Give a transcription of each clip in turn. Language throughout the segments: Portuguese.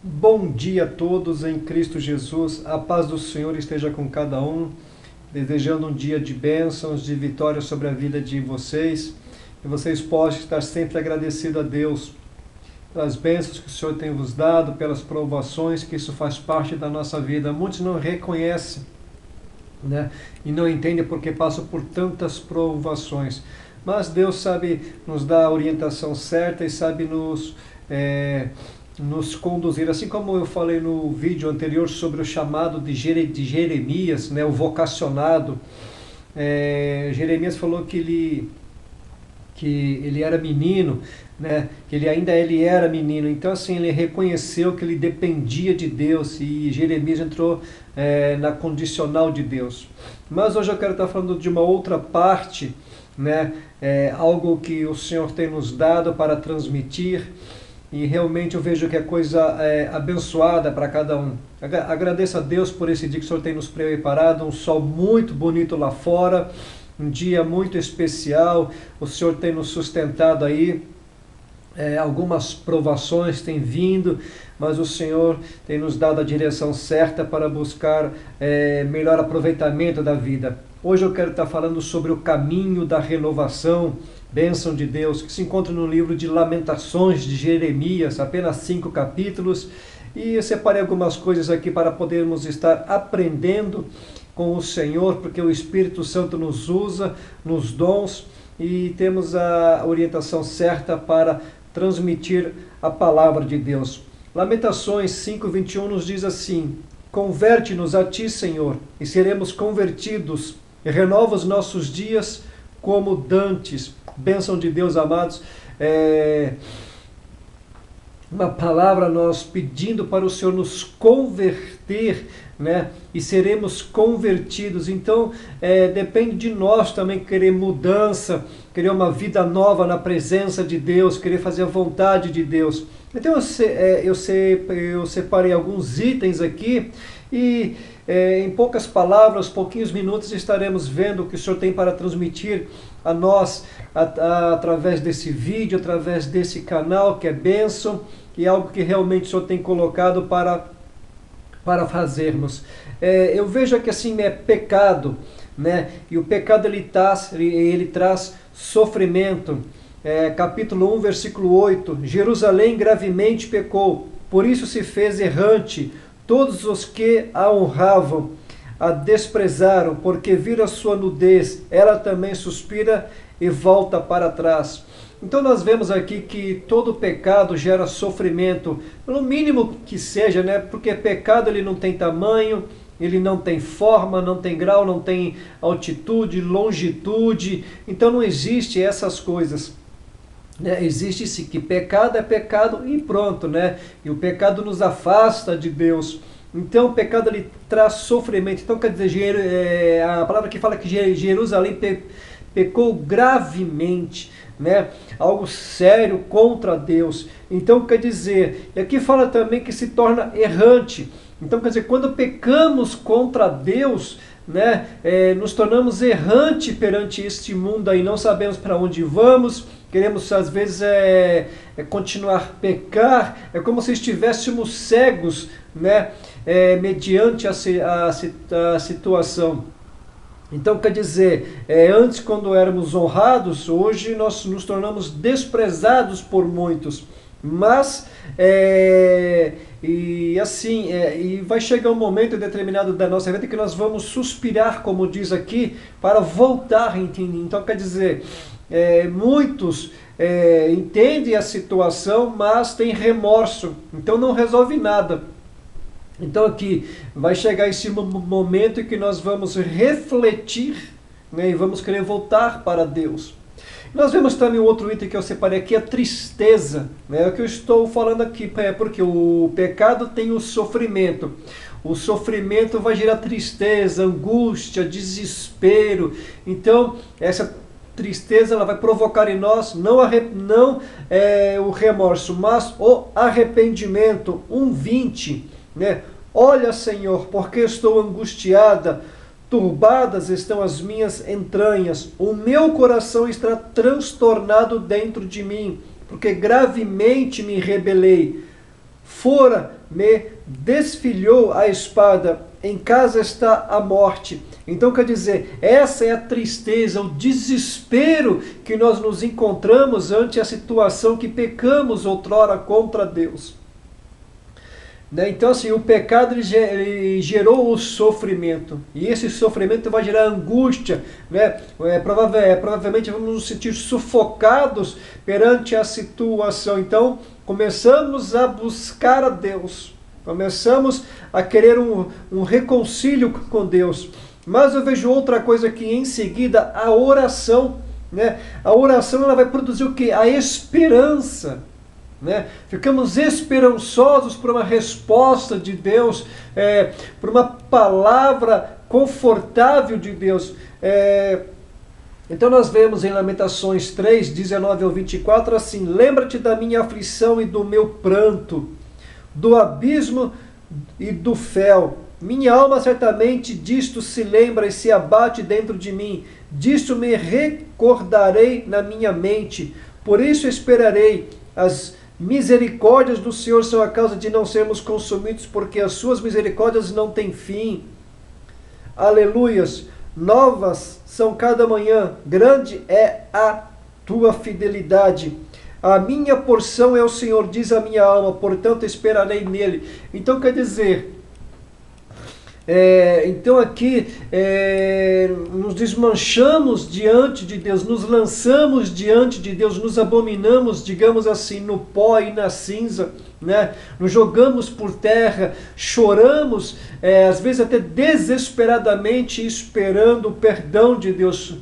Bom dia a todos em Cristo Jesus, a paz do Senhor esteja com cada um, desejando um dia de bênçãos, de vitória sobre a vida de vocês, e vocês possam estar sempre agradecidos a Deus pelas bênçãos que o Senhor tem vos dado, pelas provações, que isso faz parte da nossa vida. Muitos não reconhecem, né? E não entendem porque passam por tantas provações, mas Deus sabe nos dar a orientação certa e sabe nos conduzir, assim como eu falei no vídeo anterior sobre o chamado de Jeremias, né, o vocacionado. Jeremias falou que ele era menino, né, que ele era menino, então assim, ele reconheceu que ele dependia de Deus e Jeremias entrou na condicional de Deus. Mas hoje eu quero estar falando de uma outra parte, né, algo que o Senhor tem nos dado para transmitir. E realmente eu vejo que é coisa abençoada para cada um. Agradeço a Deus por esse dia que o Senhor tem nos preparado, um sol muito bonito lá fora, um dia muito especial, o Senhor tem nos sustentado aí, algumas provações têm vindo, mas o Senhor tem nos dado a direção certa para buscar melhor aproveitamento da vida. Hoje eu quero estar falando sobre o caminho da renovação, bênção de Deus, que se encontra no livro de Lamentações de Jeremias, apenas 5 capítulos, e eu separei algumas coisas aqui para podermos estar aprendendo com o Senhor, porque o Espírito Santo nos usa nos dons e temos a orientação certa para transmitir a palavra de Deus. Lamentações 5:21 nos diz assim: converte-nos a ti, Senhor, e seremos convertidos, e renova os nossos dias como dantes. Bênção de Deus, amados. Uma palavra nós pedindo para o Senhor nos converter, né? E seremos convertidos. Então, depende de nós também querer mudança, querer uma vida nova na presença de Deus, querer fazer a vontade de Deus. Então, eu separei alguns itens aqui e, em poucas palavras, pouquinhos minutos, estaremos vendo o que o Senhor tem para transmitir a nós através desse vídeo, através desse canal, que é bênção, e algo que realmente o Senhor tem colocado para fazermos. Eu vejo que assim é pecado, né? E o pecado ele traz sofrimento. Capítulo 1, versículo 8: Jerusalém gravemente pecou, por isso se fez errante. Todos os que a honravam a desprezaram, porque viram a sua nudez. Ela também suspira e volta para trás. Então nós vemos aqui que todo pecado gera sofrimento, no mínimo que seja, né? Porque pecado ele não tem tamanho, ele não tem forma, não tem grau, não tem altitude, longitude. Então não existe essas coisas. Existe sim, que pecado é pecado e pronto, né? E o pecado nos afasta de Deus. Então o pecado ele traz sofrimento. Então quer dizer, a palavra que fala que Jerusalém pecou gravemente, né? Algo sério contra Deus. Então quer dizer, e aqui fala também que se torna errante. Então quer dizer, quando pecamos contra Deus, né, nos tornamos errante perante este mundo aí, não sabemos para onde vamos, queremos às vezes continuar a pecar, é como se estivéssemos cegos, né, mediante a situação. Então quer dizer, antes quando éramos honrados, hoje nós nos tornamos desprezados por muitos. Mas, e vai chegar um momento determinado da nossa vida que nós vamos suspirar, como diz aqui, para voltar. Então quer dizer, muitos entendem a situação, mas têm remorso, então não resolve nada. Então aqui vai chegar esse momento em que nós vamos refletir, né, e vamos querer voltar para Deus. Nós vemos também outro item que eu separei aqui, a tristeza, né? O que eu estou falando aqui porque o pecado tem o sofrimento. O sofrimento vai gerar tristeza, angústia, desespero. Então essa tristeza ela vai provocar em nós não o remorso, mas o arrependimento. 1:20, né? Olha, Senhor, porque estou angustiada, turbadas estão as minhas entranhas, o meu coração está transtornado dentro de mim, porque gravemente me rebelei. Fora me desfilhou a espada, em casa está a morte. Então quer dizer, essa é a tristeza, o desespero que nós nos encontramos ante a situação que pecamos outrora contra Deus. Então assim, o pecado ele gerou o sofrimento, e esse sofrimento vai gerar angústia, né? Provavelmente vamos nos sentir sufocados perante a situação. Então começamos a buscar a Deus, começamos a querer um reconcílio com Deus. Mas eu vejo outra coisa aqui em seguida, a oração, né? A oração ela vai produzir o quê? A esperança. Né? Ficamos esperançosos por uma resposta de Deus, por uma palavra confortável de Deus. Então nós vemos em Lamentações 3, 19 ao 24 assim: lembra-te da minha aflição e do meu pranto, do abismo e do fel. Minha alma certamente disto se lembra e se abate dentro de mim. Disto me recordarei na minha mente. Por isso esperarei. As misericórdias do Senhor são a causa de não sermos consumidos, porque as suas misericórdias não têm fim. Aleluias! Novas são cada manhã, grande é a tua fidelidade. A minha porção é o Senhor, diz a minha alma, portanto esperarei nele. Então quer dizer, então aqui nos desmanchamos diante de Deus, nos lançamos diante de Deus, nos abominamos, digamos assim, no pó e na cinza, né? Nos jogamos por terra, choramos, às vezes até desesperadamente esperando o perdão de Deus.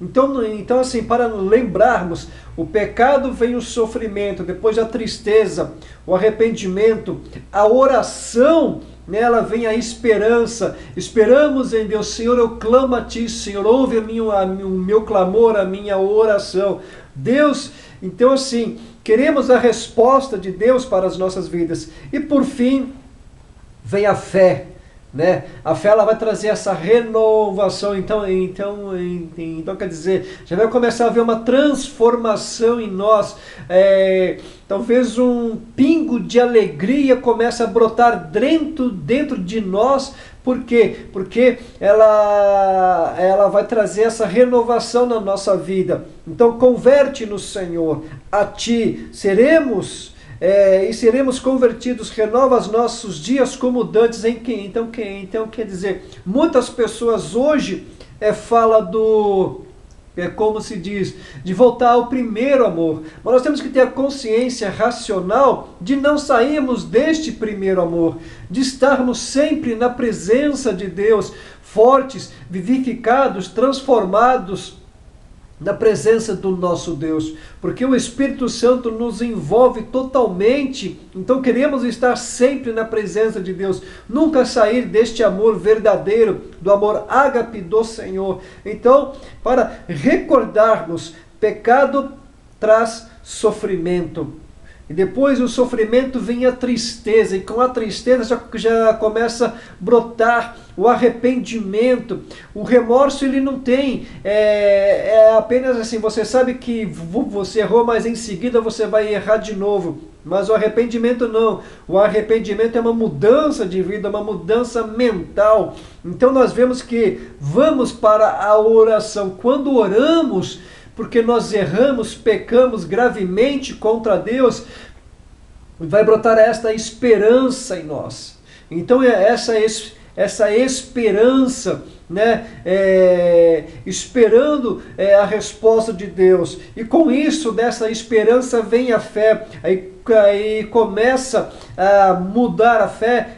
Então assim, para lembrarmos, o pecado vem o sofrimento, depois a tristeza, o arrependimento, a oração, nela vem a esperança. Esperamos em Deus. Senhor, eu clamo a Ti, Senhor, ouve o meu clamor, a minha oração. Deus, então assim, queremos a resposta de Deus para as nossas vidas. E por fim, vem a fé. Né? A fé ela vai trazer essa renovação, então quer dizer, já vai começar a haver uma transformação em nós, talvez um pingo de alegria começa a brotar dentro de nós. Por quê? Porque ela vai trazer essa renovação na nossa vida. Então converte-nos, Senhor, a Ti, seremos convertidos, renova os nossos dias como dantes em quem? Então quer dizer, muitas pessoas hoje falam como se diz, de voltar ao primeiro amor. Mas nós temos que ter a consciência racional de não sairmos deste primeiro amor, de estarmos sempre na presença de Deus, fortes, vivificados, transformados na presença do nosso Deus, porque o Espírito Santo nos envolve totalmente. Então queremos estar sempre na presença de Deus, nunca sair deste amor verdadeiro, do amor ágape do Senhor. Então, para recordarmos, pecado traz sofrimento. E depois do sofrimento vem a tristeza, e com a tristeza já começa a brotar o arrependimento. O remorso ele não tem, apenas assim, você sabe que você errou, mas em seguida você vai errar de novo. Mas o arrependimento não. O arrependimento é uma mudança de vida, uma mudança mental. Então nós vemos que vamos para a oração. Quando oramos, porque nós erramos, pecamos gravemente contra Deus, vai brotar esta esperança em nós. Então essa esperança, né, esperando a resposta de Deus. E com isso, dessa esperança vem a fé. Aí começa a mudar a fé.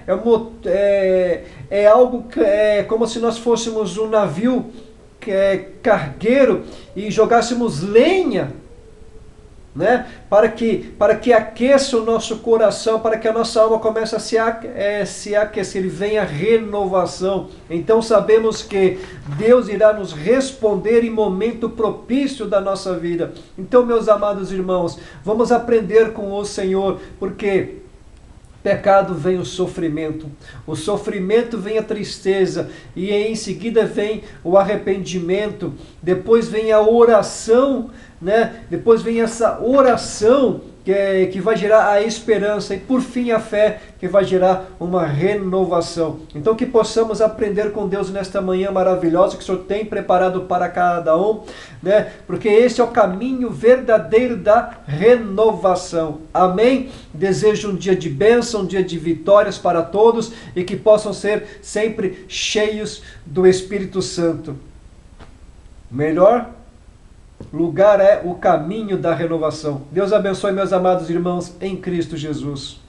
É algo como se nós fôssemos um navio cargueiro e jogássemos lenha, né? Para que aqueça o nosso coração, para que a nossa alma comece a se aquecer e venha a renovação. Então sabemos que Deus irá nos responder em momento propício da nossa vida. Então, meus amados irmãos, vamos aprender com o Senhor, porque pecado vem o sofrimento vem a tristeza, e em seguida vem o arrependimento, depois vem a oração, né? Depois vem essa oração que vai gerar a esperança, e por fim a fé, que vai gerar uma renovação. Então que possamos aprender com Deus nesta manhã maravilhosa que o Senhor tem preparado para cada um, né? Porque esse é o caminho verdadeiro da renovação. Amém? Desejo um dia de bênção, um dia de vitórias para todos, e que possam ser sempre cheios do Espírito Santo. Melhor lugar é o caminho da renovação. Deus abençoe, meus amados irmãos, em Cristo Jesus.